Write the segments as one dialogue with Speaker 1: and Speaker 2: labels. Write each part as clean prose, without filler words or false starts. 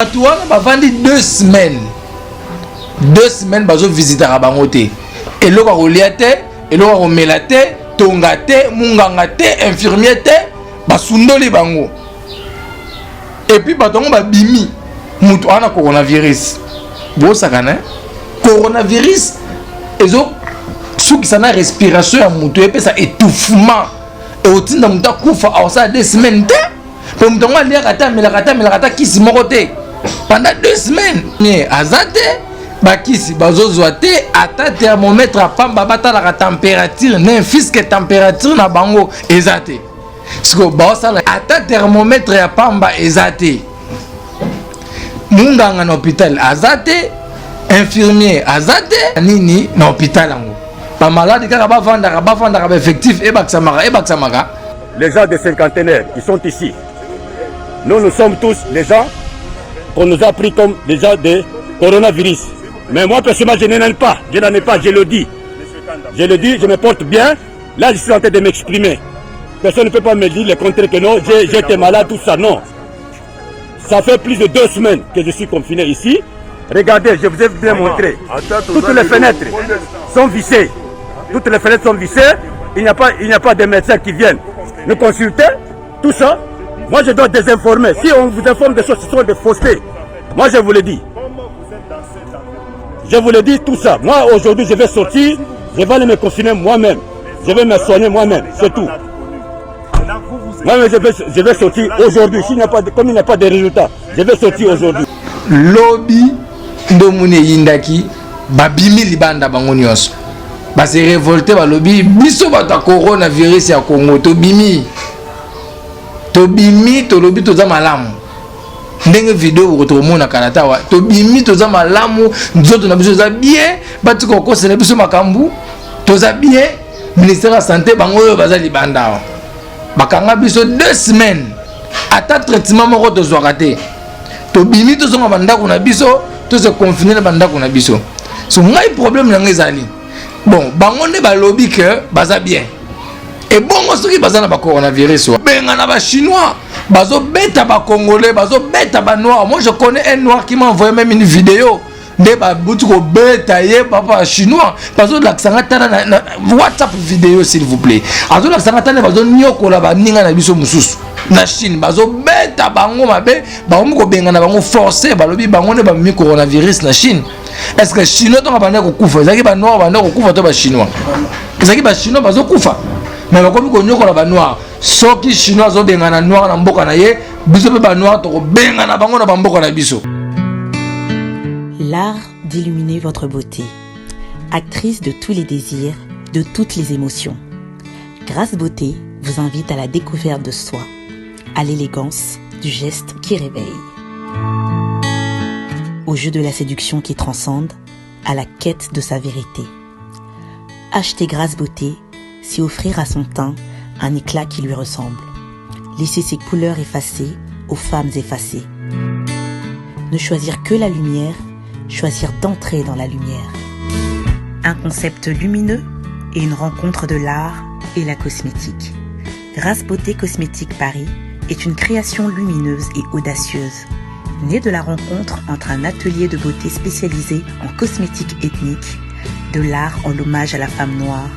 Speaker 1: Toi, on va 2 semaines. 2 semaines, bazo visiter à Bangote. Et là, on liate, et là, on melate, tongate, mungangate, infirmière, basundoli bango. Et puis, on va bimi. Moutou, on a coronavirus. Bon, ça connaît. Coronavirus, et zo, ceux qui sont en respiration, à moutou, et puis ça étouffement. Et au titre de moutou, koufa, alors ça 2 semaines. Pour moutou, on va lire la rata, qui s'y morote. Pendant 2 semaines. Mais azate, bakisi bazozoate ata thermomètre a pamba bata la température n'infisque température na bango ezate. Siko baosala ata thermomètre ya pamba ezate. Munganga na hôpital azate, infirmier azate, nini na hôpital ango. Ba malade kaka bavanda effectif et baksamaka.
Speaker 2: Les gens des cinquantenaires qui sont ici. Nous sommes tous les gens qu'on nous a pris comme des gens de coronavirus. Mais moi, personnellement, je n'en ai pas. Je n'en ai pas, je le dis. Je le dis, je me porte bien. Là, je suis en train de m'exprimer. Personne ne peut pas me dire le contraire que non, j'étais malade, tout ça. Non. Ça fait plus de 2 semaines que je suis confiné ici. Regardez, je vous ai bien montré. Toutes les fenêtres sont vissées. Toutes les fenêtres sont vissées. Il n'y a pas de médecins qui viennent nous consulter. Tout ça. Moi, je dois désinformer. Si on vous informe des choses, ce sont des faussetés. Moi, je vous le dis. Je vous le dis tout ça. Moi, aujourd'hui, je vais sortir. Je vais aller me confiner moi-même. Je vais me soigner moi-même. C'est tout. Moi-même, je vais sortir aujourd'hui. Comme il n'y a pas de résultats, je vais sortir aujourd'hui.
Speaker 1: Lobby Ndomune Yindaki, Babimi Libanda Bangonios. Bah, c'est révolté, bah, lobby. Biso bata coronavirus ya Congo. Tobimi. Tobimi, to lobby toza malamu. Ndenge vidéo retomona kanata wa. Tobimi toza malamu, nzoto na biso za bien, bati ko kosela biso makambu. Toza bien, ministère de santé bango yo baza libanda. Bakanga biso 2 semaines. Ata traitement moko tozwaka te. Tobimi tozonga bandako na biso, to se confiner na bandako na biso. So ngai problème na ngezali. Bon, bango ne ba lobby que baza bien. Et bon, ceux qui basent na coronavirus, ben na ba chinois, bazo beta ba congolais, bazo beta ba noir. Moi je connais un noir qui m'a envoyé même une vidéo de ba butuko beta ye papa chinois. Bazo la sangata na WhatsApp vidéo s'il vous plaît. Bazo la sangata na bazo nyoko la ba ninga na biso mususu. Na Chine bazo beta bango mabe, bango ko benga na bango forcer balobi bango ne ba mi coronavirus na Chine. Est-ce que chinois to ba na ko kufa? Ezaki ba noir ba na ko kufa to ba chinois. Ezaki ba chinois bazo kufa. Mais comme on connaît la noir, ceux qui chinois ont bien na noir na mboka na ye, biso pe ba noir to benga na bango na mboka na biso.
Speaker 3: L'art d'illuminer votre beauté. Actrice de tous les désirs, de toutes les émotions. Grâce Beauté vous invite à la découverte de soi, à l'élégance du geste qui réveille. Au jeu de la séduction qui transcende, à la quête de sa vérité. Achetez Grâce Beauté, c'est offrir à son teint un éclat qui lui ressemble. Laisser ses couleurs effacées aux femmes effacées. Ne choisir que la lumière, choisir d'entrer dans la lumière. Un concept lumineux et une rencontre de l'art et la cosmétique. Grâce Beauté Cosmétique Paris est une création lumineuse et audacieuse, née de la rencontre entre un atelier de beauté spécialisé en cosmétique ethnique, de l'art en hommage à la femme noire,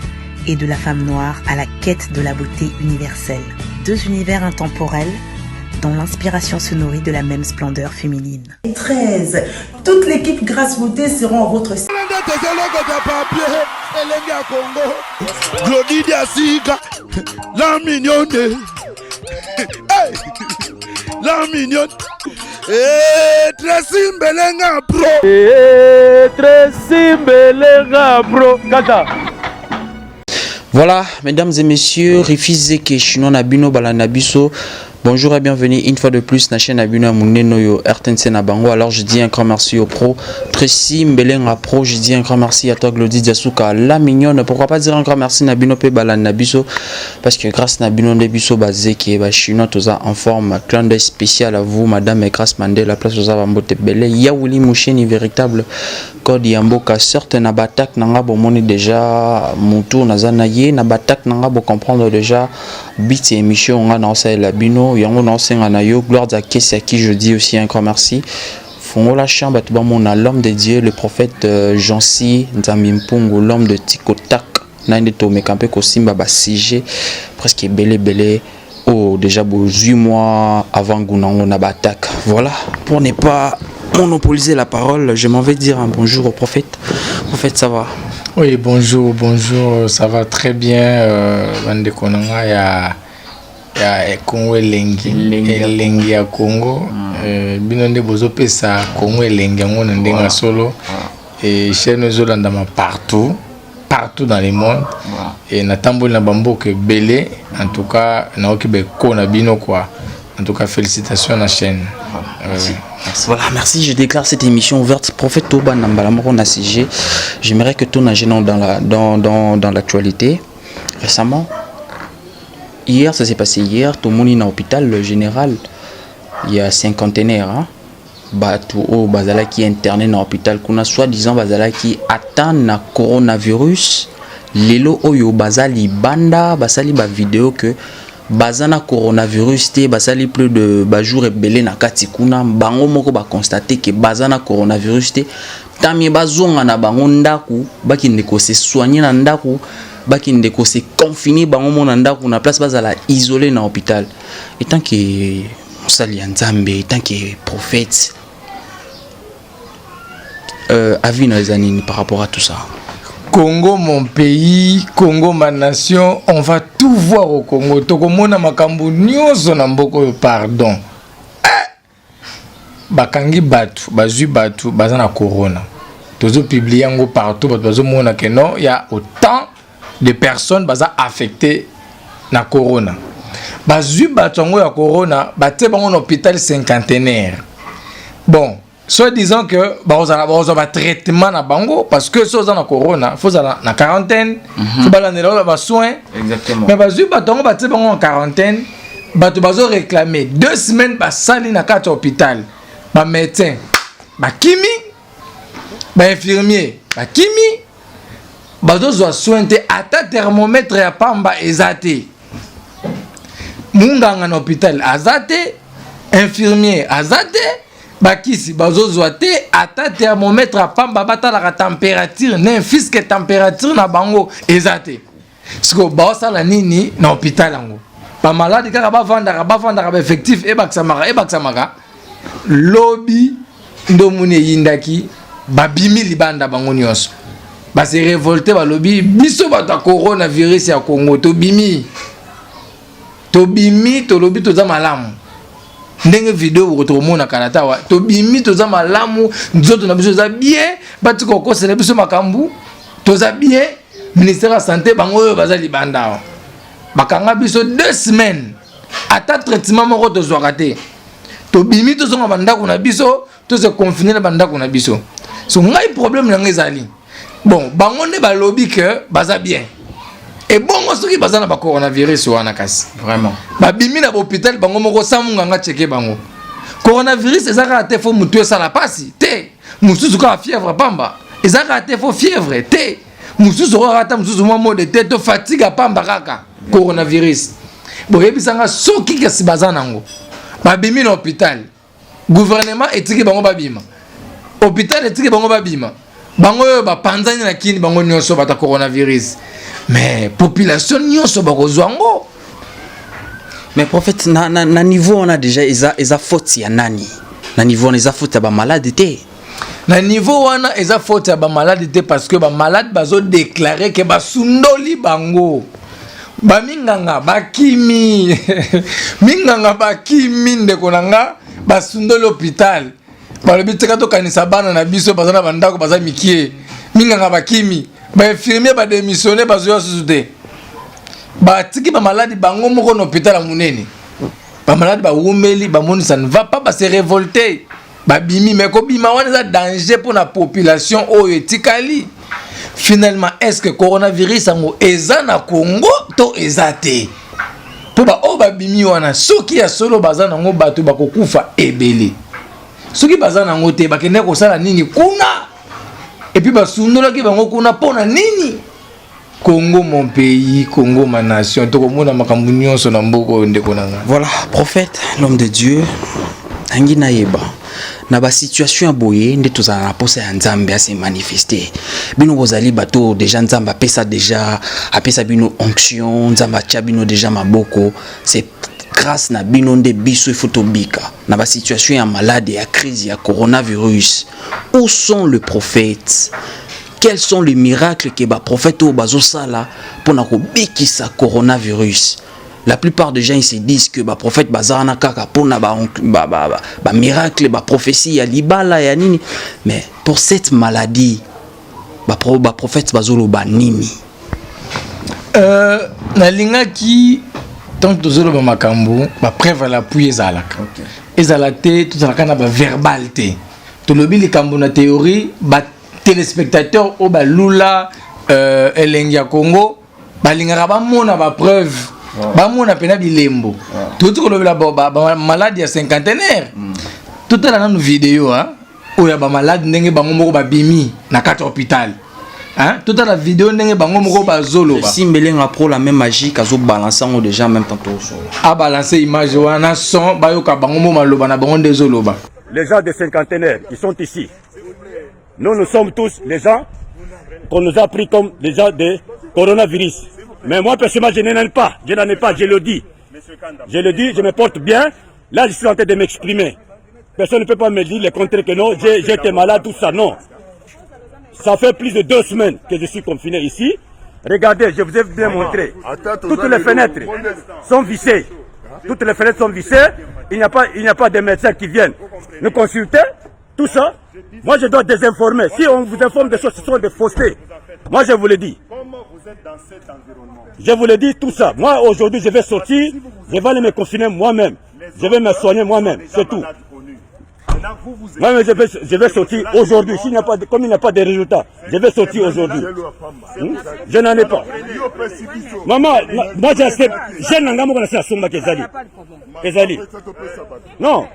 Speaker 3: et de la femme noire à la quête de la beauté universelle. 2 univers intemporels dont l'inspiration se nourrit de la même splendeur féminine.
Speaker 4: 13. Toute l'équipe Grâce Beauté seront en votre
Speaker 5: la mignonne. La mignonne. Tracy Mbelenga Pro.
Speaker 6: Tracy Mbelenga Pro. Kata.
Speaker 7: Voilà, mesdames et messieurs, refusez que chinois nabino balanabiso. Bonjour et bienvenue une fois de plus na chaîne Abino Muneno yo RTNC na bango. Alors je dis un grand merci au pro Tracy Mbelenga Pro, je dis un grand merci à toi Glody Diasuka la mignonne. Pourquoi pas dire un grand merci na bino pe balanabiso parce que grâce na bino debiso basé qui est chinois toza en forme. Clin d'œil spécial à vous madame et grâce Mandela place aux avambote belé Yaouli Moucheni véritable code yamboka sorte na batak nanga bomoni déjà mon tour na zanaye na batak nanga bo comprendre déjà bit émission nga na sa la bino bino yango na senga na yo gloire à Kesi à qui je dis aussi un grand merci. Fongola Chamba tout mon l'homme de Dieu, le prophète Jansi Nzamimpungu, l'homme de Tikotak, nande to mekampe ko simba ba CG presque belé oh déjà 8 mois avant Gounango na attaque. Voilà, pour ne pas monopoliser la parole, je m'en vais dire un bonjour au prophète. Prophète, ça va?
Speaker 1: Oui, bonjour, ça va très bien. Bande Konanga ya Congo elengi ya Congo. Bino nde bozo pesa Congo elengi ngo na ndenga solo. Et chaîne zolanda partout dans le monde. Et natamboli na bamboke belé, en tout cas na okibe ko na bino quoi. En tout cas félicitations à la chaîne.
Speaker 7: Merci. Voilà, merci. Je déclare cette émission ouverte. Prophète Toba Nambalamoro na CG. J'aimerais que tout nage dans l'actualité. Récemment, hier, ça s'est passé hier, tout le monde est dans l'hôpital général. Il y a 50aires. Hein? Batou au Bazala qui est interné dans l'hôpital. Qu'on a soi-disant Bazala qui attend le coronavirus. Lelo Oyo Bazali Banda, Basali ba vidéo que bazana coronavirus te basali plus de jours rebelle na kati kuna bango moko ba constater que bazana coronavirus te tamie bazonga na bango ndaku baki ndeko se soigner na ndaku baki ndeko se confiner bango mona ndaku na place bazala isolé na hôpital. Et tant que sali nzambe, tant que prophète avis na zanini par rapport à tout ça.
Speaker 1: Congo mon pays, Congo ma nation, on va tout voir au Congo. Tokomona makambu nyonso na mboko pardon. Bakangi batu, bazui batu, bazana corona. Tozo publier ngo partout, bazo mona que non, il y a autant de personnes baza affectées na corona. Bazui batu ngo ya corona, baté bango na hôpital cinquantenaire. Bon, soit disant que bah traitement na bango parce que si on a corona faut aller na quarantaine faut balancer là soins
Speaker 7: exactement
Speaker 1: mais bazu batongo baté bango en quarantaine bato bazo réclamer 2 semaines ba sali na carte hôpital ba médecin ba kimi ba infirmier ba kimi bazo zo soins te ata thermomètre ya pamba ezate munganga na hôpital azate infirmier azate bakisi bazozwa te ata thermomètre a pamba batala la température n'infisque température na bango ezate siko baosala nini na hôpital yango ba malade kaka bavandaka ba effectif e baksamaka lobby ndomuni yindaki babimi libanda bango nyonso ba se révolter ba lobby biso bata coronavirus ya Congo to bimi to lobby to za malamu ndenge vidéo kotomona kanata wa to bimi to za malamu nzoto na biso za bien batiko ko sele biso makambu to za bien ministère de santé bango bazali banda bakanga biso 2 semaines ata traitement moko to zwakate to bimi to zonga bandako na biso to se confiner na bandako na biso so ngai problème na ngezali bon bango ne ba lobby que baza bien. Et bon, ce qui est na coronavirus wana kasi
Speaker 7: vraiment
Speaker 1: babimi na hôpital bango moko samunga nga checker bango coronavirus ezaka te fo mutu esala pasi te mususu ka fièvre pamba ezaka te fo fièvre te mususu ko rata mususu mo de tête to fatigue pamba kaka coronavirus boyebisanga soki kasi bazana ngo babimi na hôpital gouvernement etiki bango babima hôpital etiki bango babima bango ba panzani na kini bango nyonso bata coronavirus. Mais population nyonso bakozwango.
Speaker 7: Mais prophète na niveau on a déjà eza faute ya nani? Na niveau on eza faute ya ba malade te.
Speaker 1: Na niveau wana eza faute ya ba malade te parce que ba malade bazo déclarer que ba sundoli bango. Ba minganga bakimi. Minganga bakimi ndeko nanga ba sundoli hôpital. Ba le biteka to kanisa bana na biso bazana bandako baza mikie. Minganga bakimi. Ba infirmier ba démissionner bazo sous-te. Ba tiki ba malade bango moko na hôpital ya munene. Ba malade ba umeli ba moni ça ne va pas ba se révolter. Ba bimi mais ko bima wana za danger pour la population oyo etikali. Finalement est-ce que coronavirus ango eza na Congo to ezate? Po ba o ba bimi wana soki ya solo bazana ngo bato bakokufa ebele. Soki bazana ngo te bakende ko sala nini kuna? Et puis basundola ki bango kuna pona nini Congo mon pays, Congo ma nation. To komona makambu nyonso na mboko ndeko nanga.
Speaker 7: Voilà, prophète, l'homme de Dieu, angi na yeba. Na ba situation ya boye nde tozala na posa ya Nzambe a se manifester. Bino bozali bato déjà Nzambe apesa déjà apesa bino onction, Nzambe atia bino déjà maboko. C'est grâce na bino nde biso ifotobika. Na ba situation ya malade ya crise ya coronavirus. Où sont les prophètes? Quels sont les miracles que les prophètes au bazosala pour na kobikisa coronavirus? La plupart des gens ils se disent que les prophètes bazana kaka pour na ba miracle, ba prophétie ya libala ya nini. Mais pour cette maladie, ba prophètes bazolo ba nini.
Speaker 1: Na linga ki tant tozolo ba makambo, ba preuve la puye ezalaka. Ezalate tout ça kana ba verbalité. To lobi likambo na théorie ba téléspectateurs au balula elengia Congo balingaka bamona ba preuve bamona pena bilembo tout ko lobela ba malade ya cinquantenaire tout la na vidéo hein oya ba malade ndenge bango moko ba bimi na kati hôpital hein tout la vidéo ndenge bango moko ba zolo ba
Speaker 7: simbelenga pro la même magie kazo balancer ngo déjà en même temps tout
Speaker 1: a balancer image wana son bayoka bango mo maloba na bango ndezolo ba
Speaker 2: Les gens de cinquantenaire qui sont ici. Nous sommes tous les gens qu'on nous a pris comme les gens de coronavirus. Mais moi, personnellement, je n'en ai pas. Je n'en ai pas, je le dis. Je le dis, je me porte bien. Là, je suis en train de m'exprimer. Personne ne peut pas me dire le contraire que non, j'ai été malade, tout ça, non. Ça fait plus de 2 semaines que je suis confiné ici. Regardez, je vous ai bien montré. Toutes les fenêtres sont vissées. Toutes les fenêtres sont vissées. Il n'y a pas de médecins qui viennent nous consulter. Tout ça. Moi, je dois désinformer. Si on vous informe des choses, ce sont des faussetés. Moi, je vous le dis.
Speaker 8: Comment vous êtes dans cet environnement?
Speaker 2: Je vous le dis tout ça. Moi, aujourd'hui, je vais sortir. Je vais aller me confiner moi-même. Je vais me soigner moi-même. C'est tout. Moi, mais je vais sortir aujourd'hui. Comme il n'y a pas de résultats, je vais sortir aujourd'hui. Je n'en ai pas. Maman, moi, j'ai un engagement qu'on a fait à Soma Kezali. Non.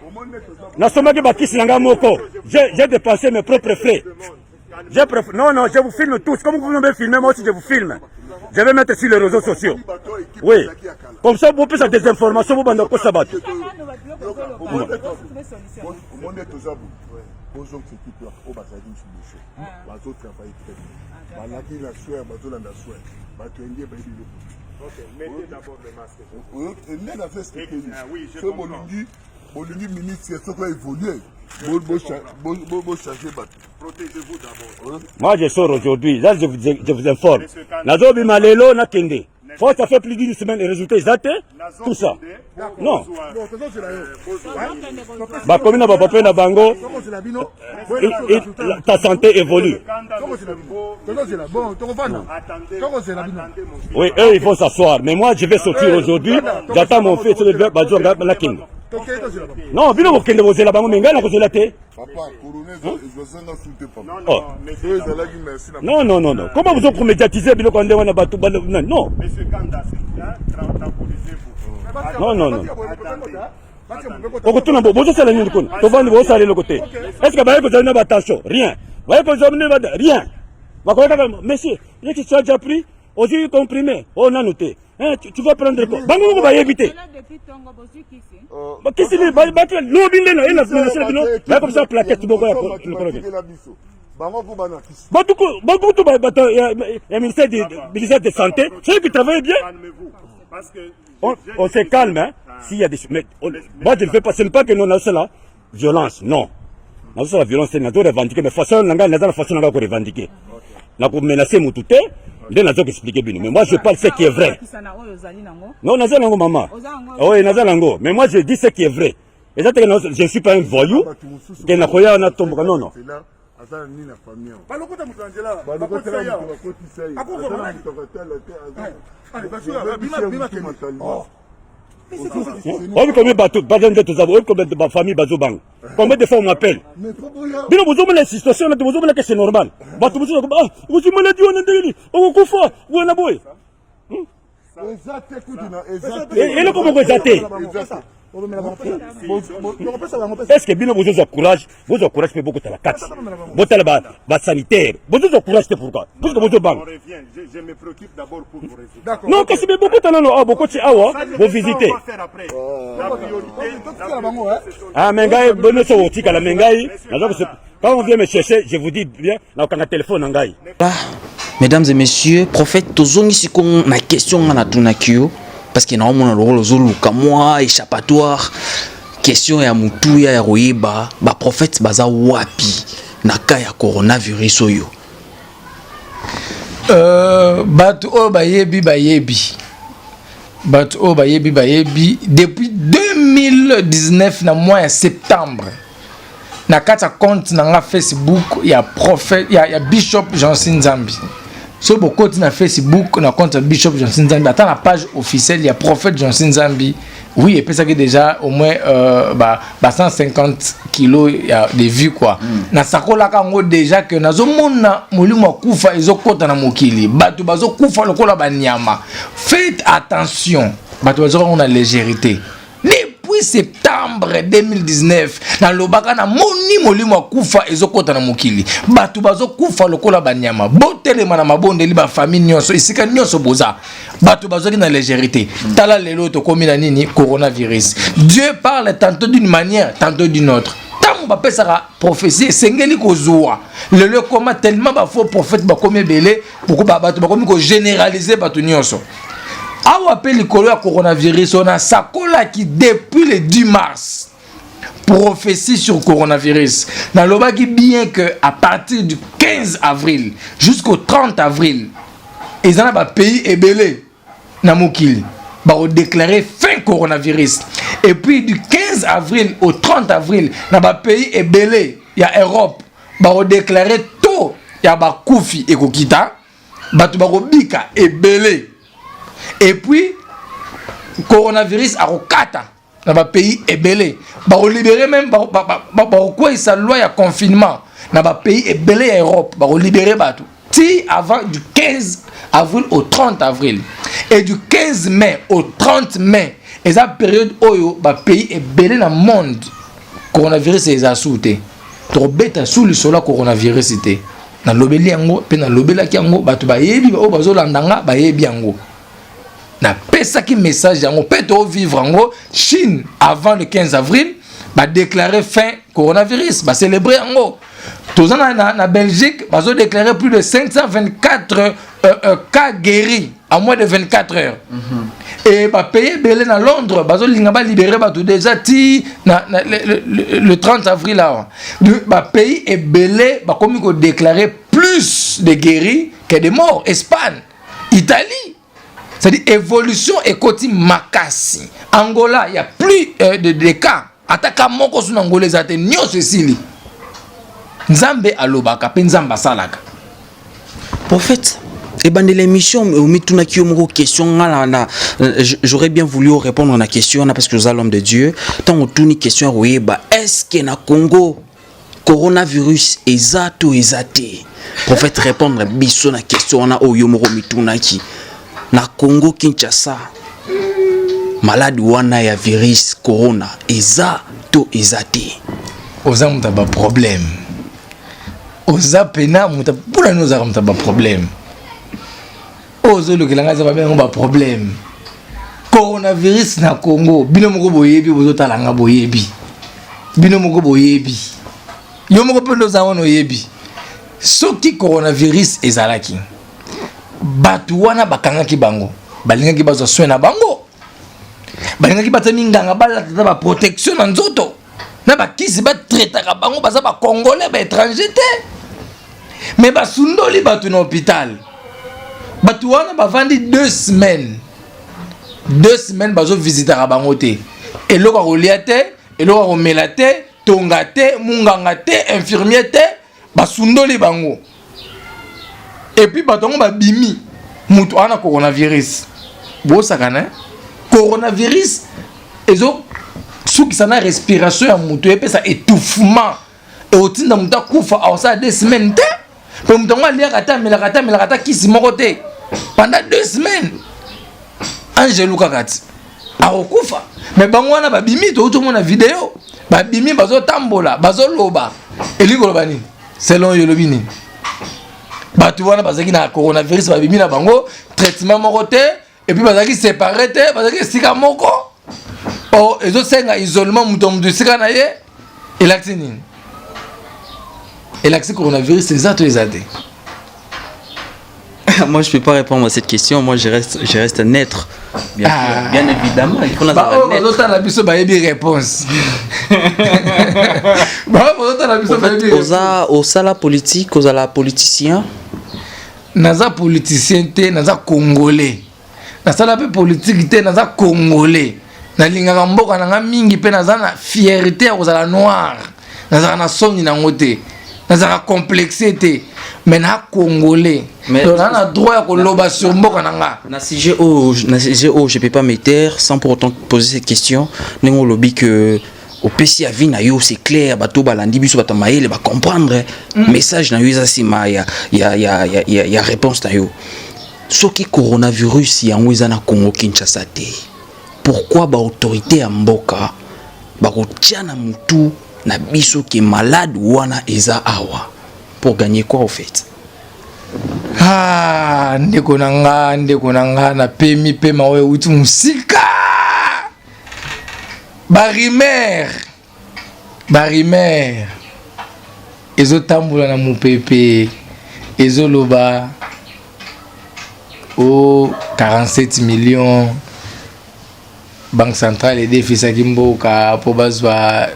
Speaker 2: J'ai dépensé mes propres frais. Non, je vous filme tous. Comme vous me filmez, moi aussi je vous filme. Je vais mettre sur les réseaux sociaux. Oui. Comme ça, vous pouvez des informations, vous bandez quoi ça bat.
Speaker 8: Mettez d'abord le masque.
Speaker 5: Oui, je comprends.
Speaker 8: Protégez-vous d'abord.
Speaker 2: Moi, je sors aujourd'hui. Là, je vous informe. Nazobi Malelo na Kende. Ça fait plus d'une semaine, les résultats, ils attendent tout ça. Non. Bah, comme na papa na bango, ta santé évolue. Oui, eux, ils vont s'asseoir. Mais moi, je vais sortir aujourd'hui. J'attends mon fils de la Kende. Non, bino ko kende bozela bango menga na kozela te.
Speaker 5: Papa, colonel, je veux s'en insulter papa.
Speaker 2: Non. Comment vous avez médiatisé bino ko ndé wana batu non.
Speaker 8: Monsieur Kanda, tranquillisez-vous.
Speaker 2: Non. Okotuna bozo sala nini kuna? To vandi bozo sala le côté. Est-ce que baye ko zana ba attention? Rien. Baye ko zana ba rien. Makoka monsieur, il qui soit déjà pris, aussi comprimé. On a noté. Hein, tu vas prendre quoi? Bango ko baye éviter. Qu'est-ce que c'est? L'obinde là, il a fait bino. Ba comme ça plaquette boko ya ko. Le ministère de Santé, ceux qui travaillent bien, on se calme. Hein? S'il y a des... moi, je ne fais pas, ce n'est pas que nous avons la violence, non. Nous avons la violence, c'est nous revendiquer, mais façon, nous avons la façon de revendiquer. Nous avons menacé mon touté, nous avons expliqué. Mais moi, je parle ce qui est vrai. Non, nous avons maman. Oui, nous avons. Mais moi, je dis ce qui est vrai. Et ça, je ne suis pas un voyou. Non. Combien de familles bazobang? Combien de fois on m'appelle? Bien, vous avez la situation, vous avez que c'est normal. Vous avez maladie, on a dit, on a fait, on a boy. Et là, comment vous êtes? Est-ce que bien vous avez courage? Vous avez courage pour beaucoup de la carte. Vous avez sanitaire. Vous avez courage pourquoi? Parce que vous avez banque.
Speaker 8: Je me préoccupe d'abord pour vos résultats.
Speaker 2: Non, qu'est-ce que beaucoup de non, beaucoup de vous visitez.
Speaker 8: La priorité.
Speaker 2: Ah, Mengaï, bonne chose, la Mengaï. Quand on vient me chercher, je vous dis bien, on a un téléphone en gaï.
Speaker 7: Mesdames et messieurs, prophète, tozongi si qu'on a question à tunakio parce que na omona lolo zolu kamwa échappatoire question ya mutu ya royeba ba prophète baza wapi na ka ya coronavirus oyo.
Speaker 1: Batu o bayebi depuis 2019 na mois de septembre na kata compte na Facebook ya prophète ya Bishop Johnson Nzambi. So beaucoup na Facebook na compte Bishop Johnson Nzambi, attends la page officielle ya prophète Johnson Nzambi. Oui, et puis ça que déjà au moins 150 kilos de vues quoi. Na sakola kango déjà que nazo mona molimo kufa ezokota na mokili. Batu bazo kufa lokola banyama. Faites attention. Batu bazo on a légèreté. Depuis septembre 2019 na lobaka na moni molimo kufa ezokota na mokili. Batu bazo kufa lokola banyama. Botelema na mabondeli ba famille nyonso isika nyonso boza. Batu bazo ki na légèreté. Tala lelo to komi na nini coronavirus. Dieu parle tantôt d'une manière, tantôt d'une autre. Tant ba pesaka prophétie sengeli kozwa. Lelo koma tellement ba faux prophète ba komi belé beaucoup ba batu ba komi ko généraliser batu nyonso. A appelé le coronavirus, on a sakola qui depuis le 10 mars prophétie sur coronavirus. Dans le qui bien que à partir du 15 avril jusqu'au 30 avril, ils ont un pays ébélé na mokili, ba déclarer fin coronavirus. Et puis du 15 avril au 30 avril, na ba pays ébélé, il y a Europe, ba déclarer tout, il y a ba koufi et kokita, ba tu ba bika ébélé. Et puis, coronavirus a rokata dans le pays ébélé. Bah, on libérer même, quoi il s'alloue à confinement dans le pays ébélé en Europe. Bah, on libérer tout. Si avant du 15 avril au 30 avril et du 15 mai au 30 mai, et la période où le pays ébélé dans le monde, coronavirus est assouté. Trop bête sous le sol coronavirus était. Dans l'obéli yango, puis dans l'obéla qui yango, bah tu vas yebi, oh bah zolandanga, bah yebi yango. Na pesa qui message yango peut vivre en Chine avant le 15 avril va déclarer fin coronavirus va célébrer en tous na Belgique va déclarer plus de 524 cas guéris en moins de 24 heures et va payer belé na Londres va libérer tout déjà le 30 avril là va pays et belé va comme déclarer plus de guéris que de morts. Espagne, Italie. C'est-à-dire évolution et côté makasi. Angola, il y a plus de cas. Ataka moko sur Angola, ça te nyo ceci. Nzambe alobaka, pe nzamba salaka.
Speaker 7: Prophète, et ben de l'émission, j'aurais bien voulu répondre à la question parce que vous êtes l'homme de Dieu. Tant on tourne question, est-ce que na Congo coronavirus exacto exacté? Prophète répondre biso na question on a oyomoro mitunaki. Na Congo Kinshasa malade wana ya virus corona eza to ezate
Speaker 1: oza mutaba problème oza pena mutaba pula noza mutaba problème ozo lokelanga za ba problème coronavirus na Congo bino moko boyebi bozo talanga boyebi bino moko boyebi yo moko pendo za wono yebi soki coronavirus ezalaki batu wana bakangaki bango balingaki bazwa soin na bango balingaki batami nganga balata ba protection na nzoto na bakisi batraitaka bango baza ba congolais ba étranger te mais basundoli batu na hôpital batu wana bavandi 2 semaines bazo visitera bango te eloko kolia te eloko komela te tonga te munganga te infirmier te basundoli bango. Et puis batongo ba bimi mutu ana coronavirus bo sakana coronavirus ezo souki sana respiration ya mutu et puis ça étouffement et otinda muta kufa au ça 2 semaines te pe mutongo alia kata melakata kisi moko te pendant 2 semaines Angelou kakati akokufa. Mais bango wana babimi to mona vidéo babimi bazo tambola bazo loba elingo loba nini selon yo lobi nini batu wana bazaki na coronavirus babimi na bango traitement moko te et puis bazaki séparé te bazaki sika moko oh ezo senga isolement muto sika na ye elakisi nini elakisi coronavirus exact les ade.
Speaker 7: Moi, je ne peux pas répondre à cette question. Moi, je reste neutre. Bien évidemment. Il faut
Speaker 1: réponse.
Speaker 7: Au sala politique, aux la politicien.
Speaker 1: Naza politicien te, naza congolais. Naza la politique te, naza congolais. Na linga mboka na mingi pe naza na fierté aux la noir. Naza na soni na ngote. Naza complexé te. Mais na congolais. Mais on a le droit à loba sur mboka nanga.
Speaker 7: Na CGO, je peux pas me taire sans pour autant poser cette question. Nengo lobby que au PC avi na yo c'est clair, bato balandi biso bato maele ba comprendre message na yo ça c'est ma ya réponse na yo. Soki coronavirus yango eza na Congo Kinshasa te. Pourquoi ba autorité ya mboka ba kotia na mutu na biso ki malade wana eza awa? Pour gagner quoi au fait?
Speaker 1: Ah, ndeko nanga na pemi pema we uti musika. Barimer. Ezo tambula na mupepe. Ezo loba. Oh, 47 millions. Banque centrale et défi sakimboka pour bazwa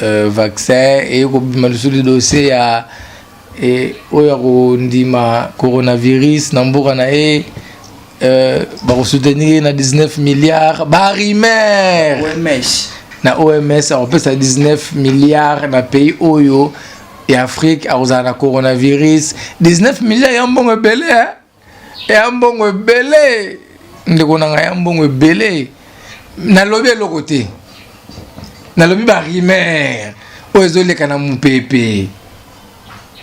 Speaker 1: vaccin et ko bimalusu le dossier ya et oyo ndima coronavirus na mboka na ba soutenir na 19 milliards barimer OMS on peut ça 19 milliards na pays oyo et Afrique a na coronavirus 19 milliards ya mbongo belé ya mbongo belé ndeko na ya mbongo belé na lobi lokote na lobi barimer oyo zoleka na mupepe.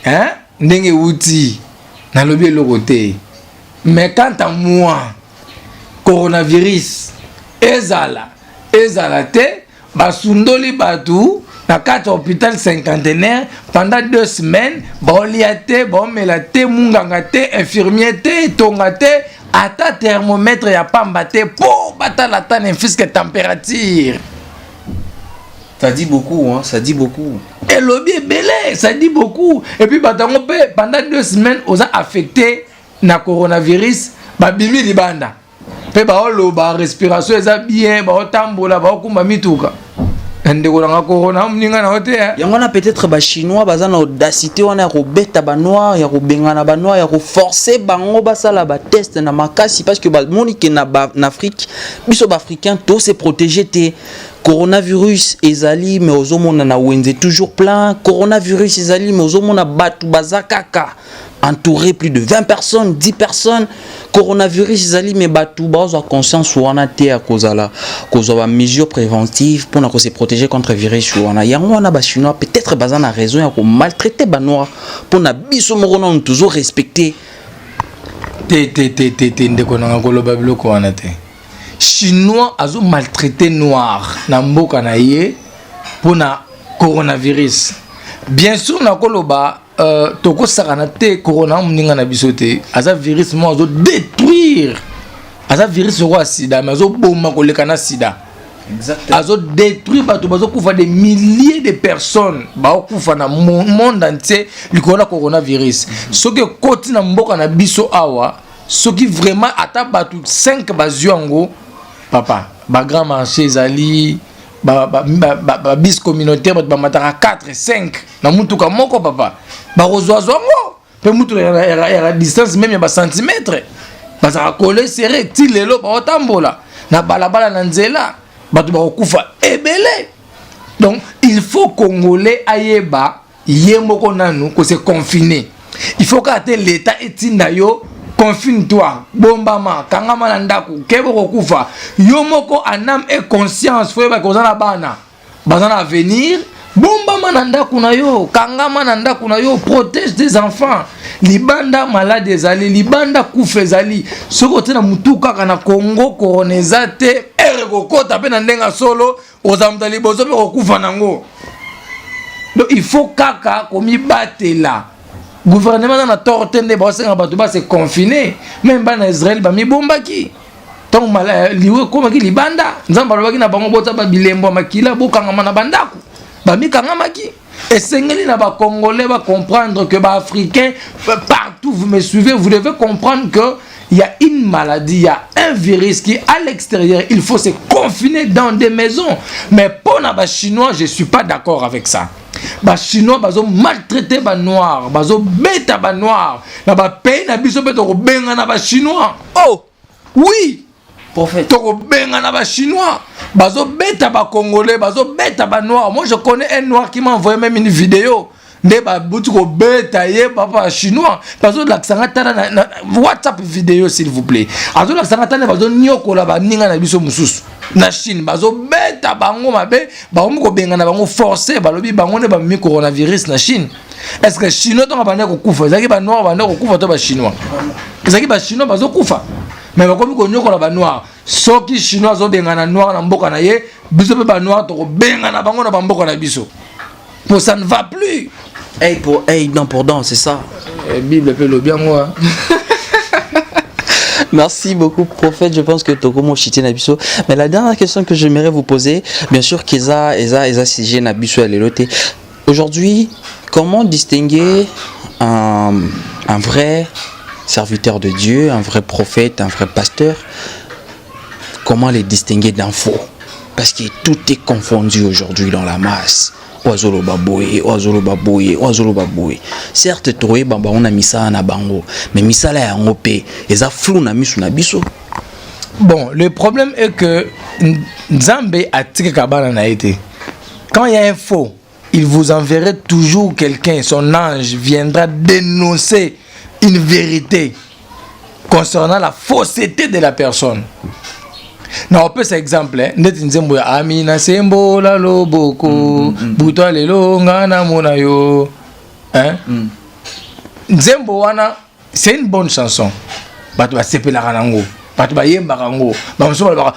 Speaker 1: Hein? Ndenge outi na lobi lokote. Mais quant à moi, coronavirus ezala te basundoli batu na 4 hôpital cinquantenaire pendant 2 semaines baoliate baomelate munganga te infirmier te tonga te ata thermomètre ya pamba te po batala ta n'infisque température.
Speaker 7: Ça dit beaucoup, hein, ça dit beaucoup.
Speaker 1: Et lobby est belé, ça dit beaucoup. Et puis, pendant 2 semaines, on a affecté na coronavirus, babimi libanda. Pe ba loba respiration eza bien, ba tambola, ba kumba mituka. Ndeko na corona mninga na hote ya.
Speaker 7: Yangona peut-être ba chinois baza na audacité wana ko beta ba noir, ya ko bengana ba noir, ya ko forcer bango basala ba test na makasi parce que ba monike na Afrique, biso ba africain to se protéger te. Coronavirus ezali mais ozomona na wenze toujours plein. Coronavirus ezali mais ozomona batu bazakaka entouré plus de 20 personnes, 10 personnes. Coronavirus ezali mais batu bazo conscience wana te a kozala kozwa mesures préventives pour na ko se protéger contre virus wana. Yango wana ba chinois peut-être bazana raison ya ko maltraiter ba noir pour na biso moko na toujours respecter
Speaker 1: te ndeko na koloba biloko wana te. Chinois azo maltraité noir na mboka na ye pour na coronavirus. Bien sûr na koloba toko sakana te corona mninga na bisote aza virus mo azo détruire aza virus roi sida mais azo bomba koleka na sida. Exactement. Azo détruire bato bazo kufa des milliers de personnes ba kufa na monde entier likona coronavirus. Soki koti na mboka na biso awa soki vraiment ata bato 5 bazuango papa, ba grand marché zali, ba bis communautaire, ba matara 4, 5, na mutuka moko papa, ba rozwazwango, pe mutu ya distance même ya ba centimètre, ba za coller serré, ti lelo ba otambola, na balabala na nzela, ba tu ba okufa ebele. Donc il faut congolais ayeba yemoko nanu ko se confiner. Il faut que l'état etinda yo confine-toi, bombama, kangama na ndaku, kebo kokufa. Yomoko anam et conscience, faut que kozana bana. Bazana avenir, bombama na ndaku na yo, kangama na ndaku na yo, protège des enfants. Libanda malade ezali, libanda kufa ezali. Soko te na mutuka kana Congo koronezate, kokota pe na ndenga solo ozamta liboso pe kokufa nango. Donc il faut kaka komi batela. Gouvernement na tortende ba senga bato ba se confiner même ba na Israël ba mi bombaki. Donc liwe komaki libanda nzamba lobaki na bango bota ba bilembo makila bokanga na bandako. Ba mi kanga maki. Et sengeli na ba congolais va comprendre que ba africains partout vous me suivez, vous devez comprendre que il y a une maladie, il y a un virus qui est à l'extérieur. Il faut se confiner dans des maisons. Mais pour les Chinois, je ne suis pas d'accord avec ça. Les Chinois, ils ont maltraité les Noirs. Ils ont bêté les Noirs. Dans les pays, ils ont bêté les Chinois. Oh, oui. Prophète. Ils ont bêté les Chinois. Ils ont bêté les Congolais. Ils ont bêté les Noirs. Moi, je connais un Noir qui m'a envoyé même une vidéo. Ndeba butuko betaye papa chinois parce que l'accent na WhatsApp vidéo s'il vous plaît azo l'accent na bazo nyoko la ba ninga na biso mususu na Chine bazo beta bango mabe ba ko benga na bango forcer balobi bango ne ba mi coronavirus na Chine. Est-ce que chinois to ba ne ko kufa zaki ba noir ba ne ko kufa to ba chinois zaki ba chinois bazo kufa mais ba komi ko nyoko la ba noir soki chinois zo benga na noir na mboka na ye biso pe ba noir to ko benga na bango na ba mboka na biso. Pour ça ne va plus.
Speaker 7: Non, pour dans, c'est ça.
Speaker 1: Bible peut le bien moi.
Speaker 7: Merci beaucoup, prophète. Je pense que Tokomo Chité Nabiso. Mais la dernière question que j'aimerais vous poser, bien sûr, qu'Eza Sijé Nabiso Alelote. Aujourd'hui, comment distinguer un vrai serviteur de Dieu, un vrai prophète, un vrai pasteur? Comment les distinguer d'un faux? Parce que tout est confondu aujourd'hui dans la masse. Oazolo baboye. Certes, troé bamba on a mis ça na bango, mais mis ça là yango pe, eza flou na misu na biso.
Speaker 1: Bon, le problème est que Nzambe a tiré kabana na été. Quand il y a un faux, il vous enverrait toujours quelqu'un, son ange viendra dénoncer une vérité concernant la fausseté de la personne. Non, on peut cet exemple, ndeti nzembo ya Amina sembo la loboko buto lelo ngana mona yo. Hein? Nzembo wana, c'est une bonne chanson. Bato ba sepela kanango, bato ba yemba kango, ba mso ba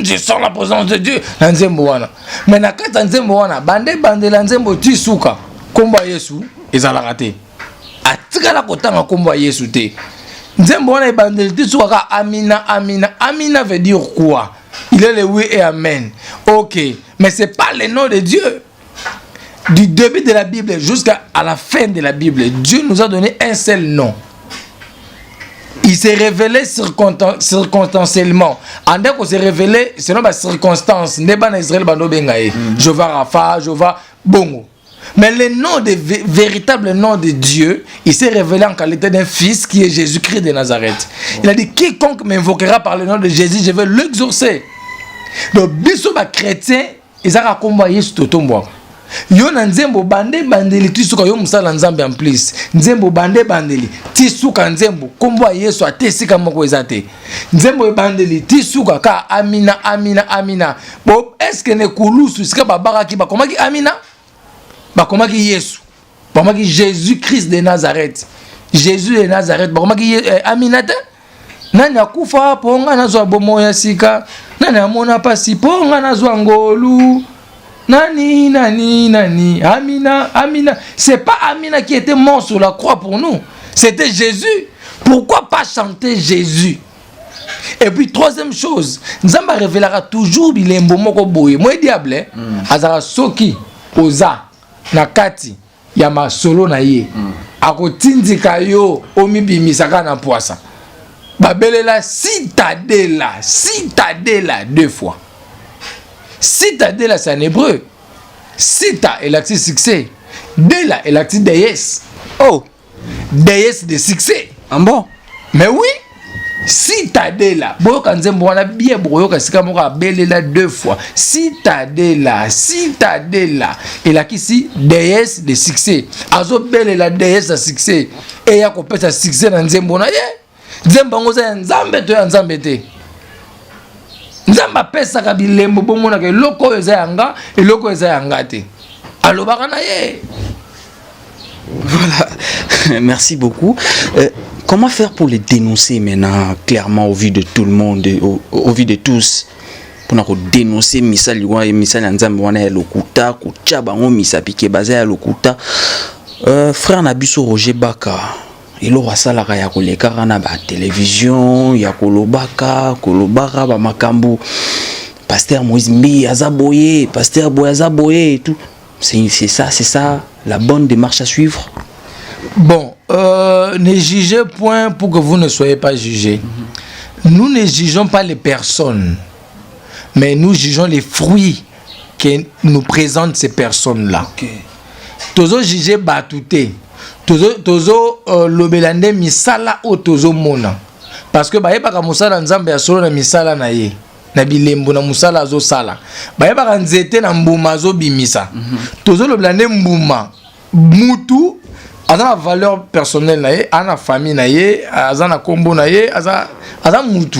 Speaker 1: je sens la présence de Dieu nzembo wana. Mais na kata nzembo wana, bande la nzembo tisuka, komba Yesu ezala raté. Atika la kotanga komba Yesu te. Nzembo wana ebandeli tisuka ka Amina. Amina veut dire quoi? Il est le oui et amen. Ok, mais c'est pas le nom de Dieu. Du début de la Bible jusqu'à la fin de la Bible, Dieu nous a donné un seul nom. Il s'est révélé circonstanciellement. En dehors qu'on s'est révélé selon la circonstance. Neba na Israël bando bengaye. Jova Rafa, Jova Bongo. Mais le nom véritable nom de Dieu, il s'est révélé en qualité d'un fils qui est Jésus-Christ de Nazareth. Il a dit quiconque m'invoquera par le nom de Jésus, je vais l'exaucer. Donc biso ba chrétien, ils ont combattu ce totombo. Yo na nzembo bandeli tisuka yo musala nzambe en plus. Nzembo bandeli tisuka nzembo kombo Yesu atesika moko ezate. Nzembo bandeli tisuka ka Amina. Bon, est-ce que ne kulusu sika babaka ki ba komaki Amina? Bakomaki Yesu, bakomaki Jésus-Christ de Nazareth. Jésus de Nazareth, bakomaki Aminata. Nani akufa ponga nazwa bomo ya sika. Nani amona pasi ponga nazwa ngolu. Nani. Amina. C'est pas Amina qui était mort sur la croix pour nous. C'était Jésus. Pourquoi pas chanter Jésus? Et puis troisième chose, Nzamba révélera toujours bilembo moko boye. Moi diable, azara soki oza nakati ya masolo na ye akotindika yo omibimisaka na poisa babelela citadela deux fois. Citadela c'est en hébreu. Cita est l'acte succès, dela est l'acte déesse. Oh, déesse de succès.
Speaker 7: Ah bon?
Speaker 1: Mais oui, citadela boyoka nzembo wana bien boyoka sika moko abelela deux fois. Citadela et là ici déesse de succès. Azo belela déesse de succès et ya kopesa succès na nzembo na ye. Nzembo ngo za nzambe to ya nzambe te. Nzamba pesa ka bilembo bomona ke loko eza yanga et loko eza yanga te. Alobaka na ye.
Speaker 7: Voilà. Merci beaucoup. Comment faire pour les dénoncer maintenant clairement au vu de tout le monde, au vu de tous? pour nous dénoncer misali wana misali nzambe wana ya lokuta kucha bango misapike baza ya lokuta frère Nabiso Roger Baka ilo wasalaka ya koleka na ba télévision ya kolobaka ba makambu pasteur Moïse Mbi azaboye pasteur Boy azaboye et tout c'est ça la bonne démarche à suivre.
Speaker 1: Bon, ne jugez point pour que vous ne soyez pas jugés. Nous ne jugeons pas les personnes, mais nous jugeons les fruits que nous présentent ces personnes-là. Tozo juger batouté, tozo lobelande misala o tozo mona, parce que baye baka musala nzambe ya solo na misala na ye, na bilembo na musala zo sala, baye baka nzete na mbuma zo bimisa, tozo lobelande mbuma mutu. Aza valeur personnelle na ye, ana famille na ye, aza na kombo na ye, aza mutu.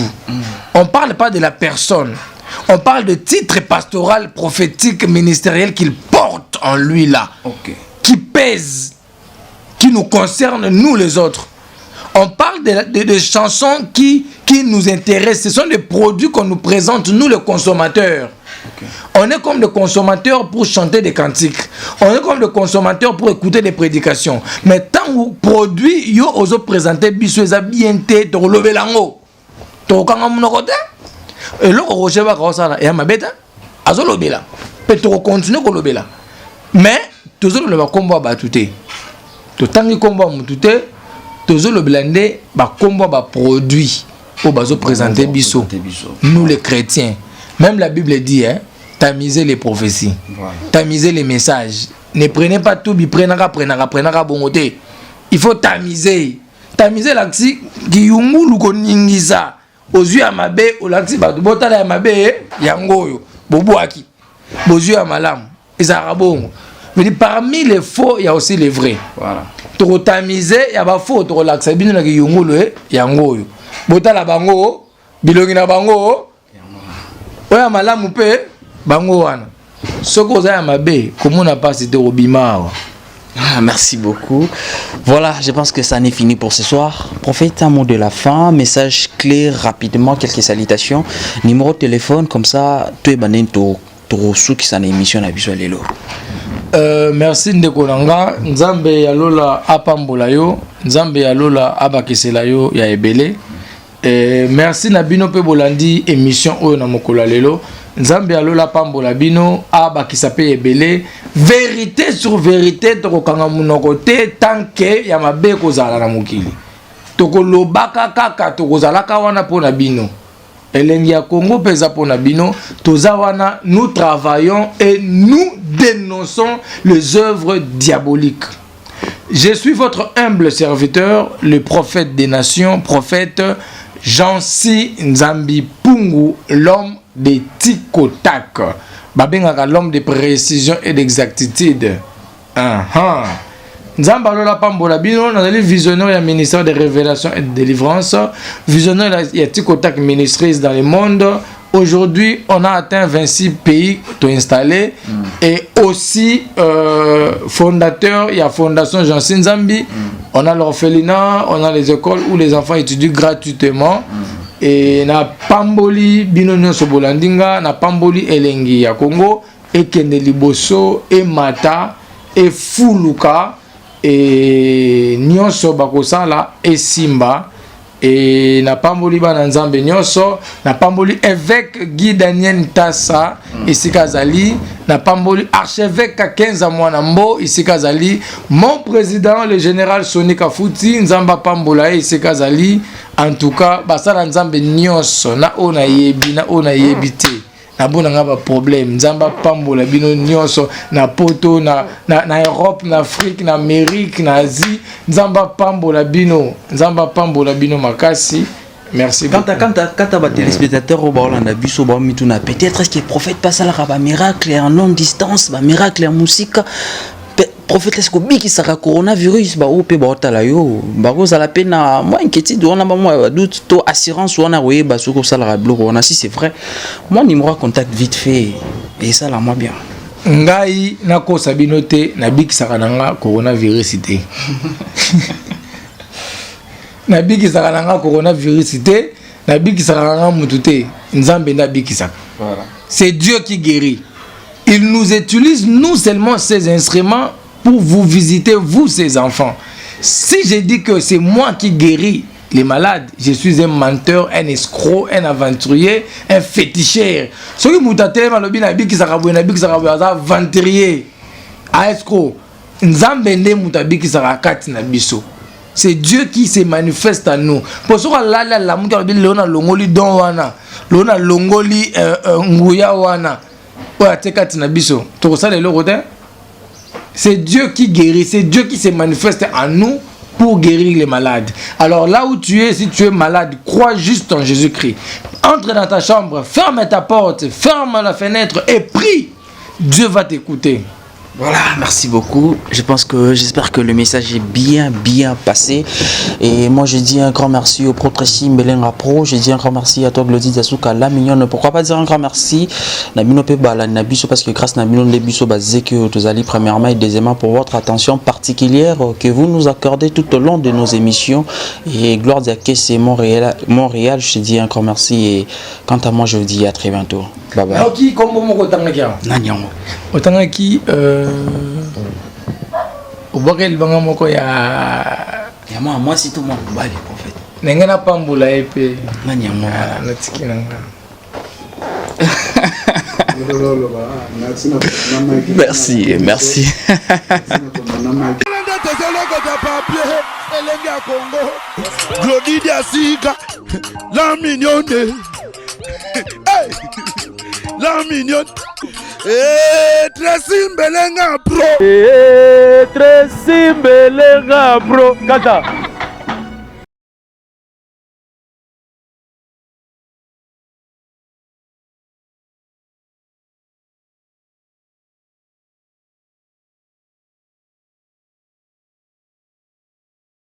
Speaker 1: On parle pas de la personne. On parle de titre pastoral, prophétique, ministériel qu'il porte en lui là. Qui pèse, qui nous concerne nous les autres. On parle de chansons qui nous intéressent. Ce sont des produits qu'on nous présente nous les consommateurs. On est comme des consommateurs pour chanter des cantiques. On est comme des consommateurs pour écouter des prédications. Mais tant que produit, yo oso présenter biso eza bien té to lobelango. To kanga munokote. Et lo roche ba ko sala ya mabeta. Azo lobela. Pe to continuer ko lobela. Mais tozo le ba kombo ba tuté. To tangi kombo mututé, tozo le blender ba kombo ba produit pour bazo présenter biso. Nous les chrétiens. Même la Bible dit, hein, tamisez les prophéties, tamisez les messages. Ne prenez pas tout, prenez bongoté. Il faut tamiser. Tamiser l'axi qui yungu lukoningisa. Aux yeux à ma baie, au laxi batu botala à ma baie, yangoyo, boboaki, aux yeux à ma lame, les arabons. Mais parmi les faux, il y a aussi les vrais. Voilà. Pour tamiser, il y a pas faux, pour l'axi, bien que yungu le yangoyo. Botala bango, bilongina bango. Oya malamu pe bango wana soko za ya mabe komona pas c'était obima.
Speaker 7: Merci beaucoup. Voilà, je pense que ça n'est fini pour ce soir. Prophète, un mot de la fin, message clé rapidement, quelques salutations, numéro de téléphone comme ça tu es banen to sou qui s'en émission na biso lelo.
Speaker 1: Merci ndeko nanga nzambe ya lola apambola yo nzambe ya lola abakisela yo ya ebele. Merci na bino pe bolandi émission oyo na mokolo lelo nzambe alola pambola bino abakisa pe ebele vérité sur vérité tokokanga munoko te tant que ya mabe kozala na mokili tokolobaka kaka tokozalaka wana pona bino elengi ya Congo peza pona bino toza wana nous travaillons et nous dénonçons les œuvres diaboliques. Je suis votre humble serviteur, le prophète des nations, prophète Jansi Nzambi Pungu, l'homme de Tikotak. Babengaka l'homme de précision et d'exactitude. Nzamba lola pambola bino, nazali visionnaire ya ministère de révélation et de délivrance, visionnaire ya Tikotak ministries dans le monde. Aujourd'hui, on a atteint 26 pays tout installés et aussi fondateur, il y a Fondation Jansi Nzambi. On a l'orphelinat, on a les écoles où les enfants étudient gratuitement. Et na Pamboli, Binonio Sobolandinga, na Pamboli Elengi ya Congo, et Kende Liboso, et Mata, et Fuluka, et Nyonso Bakosala, et Simba. Et na Pamboli Bananzambe Nyonso, na Pamboli évêque Guy Daniel Tassa, ici Kazali, na Pamboli archevêque 15 Mwanambo, ici Kazali, mon président le général Soni Kafuti, Nzamba Pambola, ici Kazali. En tout cas, basala Nzambe Nyonso, na ona yebite. Na bona ngaba problème Nzamba Pambola bino nyonso na poto na Europe na Afrique na Amérique na Asie Nzamba Pambola bino makasi. Merci beaucoup.
Speaker 7: Quand ba téléspectateurs au Holanda biso ba mituna peut-être est-ce que prophète passe à la miracle en longue distance, ba miracle en musique. Prophète est-ce que biki saka coronavirus ba ope ba otala yo ba ko za la peine moi inquiétude on a moi doute to assurance on a oui ba soko ça la bloc on a si c'est vrai moi numéro contact vite fait et ça là moi bien
Speaker 1: ngai na ko sabinote na biki saka nanga coronavirus te na biki saka nanga coronavirus te Nabikisaka mutute, nzambe nabikisaka. Voilà. C'est Dieu qui guérit. Il nous utilise, nous seulement, ces instruments pour vous visiter, vous, ces enfants. Si je dis que c'est moi qui guéris les malades, je suis un menteur, un escroc, un aventurier, un féticheur. Ce qui mutaté, malobi nabikisaka nabikisaka aventurier, a escroc. Nzambende mutabikisaka kati na biso. C'est Dieu qui se manifeste en nous. Pour ça, la mouka lona longoli don wana, lona longoli nguya wana. Oya tekati na biso. To ça le rotin. C'est Dieu qui guérit, c'est Dieu qui se manifeste en nous pour guérir les malades. Alors là où tu es, si tu es malade, crois juste en Jésus-Christ. Entre dans ta chambre, ferme ta porte, ferme la fenêtre et prie. Dieu va t'écouter.
Speaker 7: Voilà, merci beaucoup. J'espère que le message est bien passé. Et moi, je dis un grand merci au Protrécy Mbelenga Pro. Je dis un grand merci à toi, Glody Zasuka, la mignonne. Pourquoi pas dire un grand merci Nabino Pebala Nabiso, parce que grâce à Nabino Nebiso, Bazeke, Tozali, premièrement et deuxièmement, pour votre attention particulière que vous nous accordez tout au long de nos émissions. Et gloire à c'est Montréal, je te dis un grand merci. Et quant à moi, je vous dis à très bientôt. Bye bye.
Speaker 1: Qui comme mon Nanyango. Otangaki Obakel banga moko ya
Speaker 7: moi si tout le monde bali en fait.
Speaker 1: Nengena pambula epe
Speaker 7: Nanyango
Speaker 1: na tikinanga.
Speaker 7: Merci.
Speaker 8: Glody Zasuka, la mignonne. La mignonne. Tracy Mbelenga Pro.
Speaker 6: Tracy Mbelenga Pro. Kata.